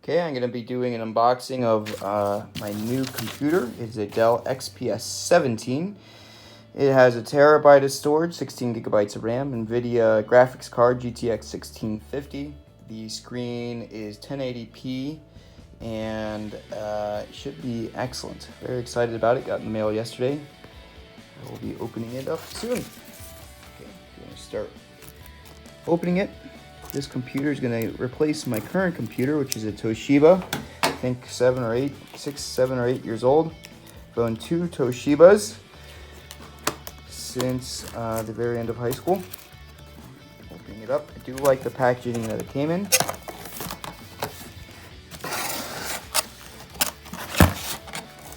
Okay, I'm going to be doing an unboxing of my new computer. It's a Dell XPS 17. It has a terabyte of storage, 16 gigabytes of RAM, NVIDIA graphics card GTX 1650. The screen is 1080p and it should be excellent. Very excited about it. Got in the mail yesterday. I will be opening it up soon. Okay, I'm going to start opening it. This computer is going to replace my current computer, which is a Toshiba. I think 7 or 8 years old. I've owned 2 Toshibas since the very end of high school. Opening it up. I do like the packaging that it came in.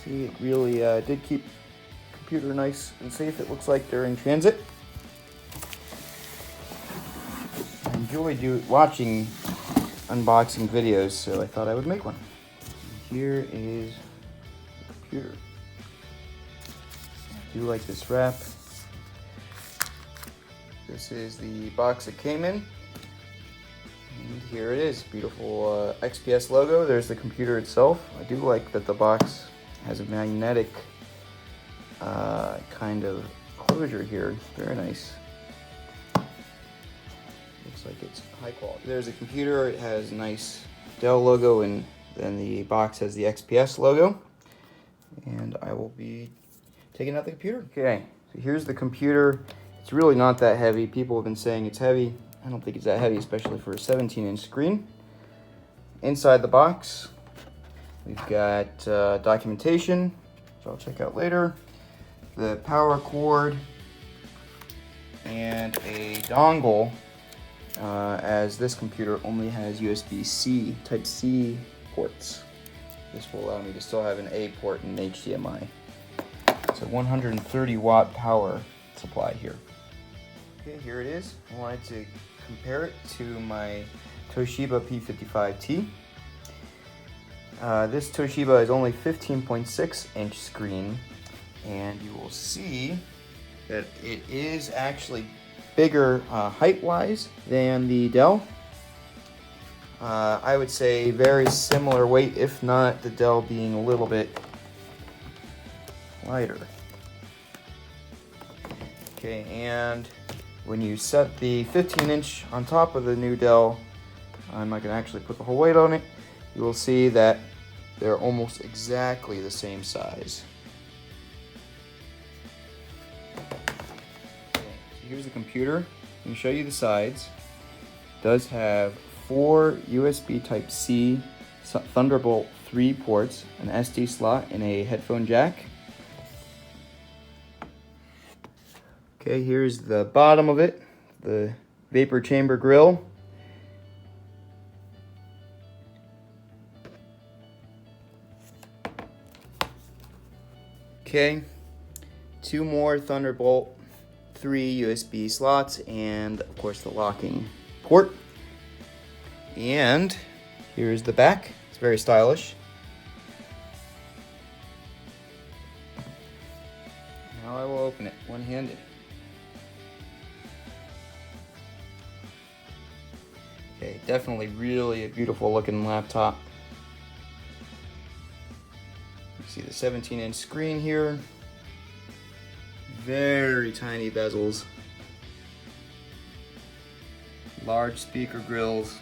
See, it really did keep the computer nice and safe, it looks like, during transit. I enjoy watching unboxing videos, so I thought I would make one. Here is the computer. I do like this wrap. This is the box it came in. And here it is, beautiful XPS logo. There's the computer itself. I do like that the box has a magnetic kind of closure here. Very nice. Looks like it's high quality. There's a computer. It has a nice Dell logo, and then the box has the XPS logo. And I will be taking out the computer. Okay, so here's the computer. It's really not that heavy. People have been saying it's heavy. I don't think it's that heavy, especially for a 17-inch screen. Inside the box, we've got documentation, which I'll check out later, the power cord, and a dongle, as this computer only has USB-C, Type-C ports. This will allow me to still have an A port and an HDMI. It's a 130 watt power supply here. Okay, here it is. I wanted to compare it to my Toshiba P55T. This Toshiba is only 15.6 inch screen, and you will see that it is actually bigger height-wise than the Dell. I would say very similar weight, if not the Dell being a little bit lighter. Okay, and when you set the 15-inch on top of the new Dell, I'm not going to actually put the whole weight on it, you will see that they're almost exactly the same size. Okay, so here's the computer. I'm going to show you the sides. It does have 4 USB Type-C Thunderbolt 3 ports, an SD slot, and a headphone jack. Okay, here's the bottom of it, the vapor chamber grill. Okay, 2 more Thunderbolt 3 USB slots, and of course the locking port. And here's the back. It's very stylish. Now I will open it one-handed. Okay, definitely really a beautiful looking laptop. You see the 17-inch screen here. Very tiny bezels. Large speaker grills.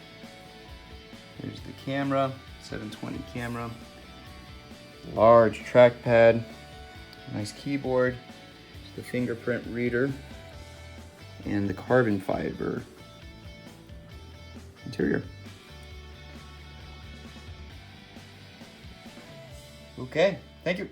Here's the camera, 720 camera. Large trackpad. Nice keyboard. The fingerprint reader. And the carbon fiber interior. Okay, thank you.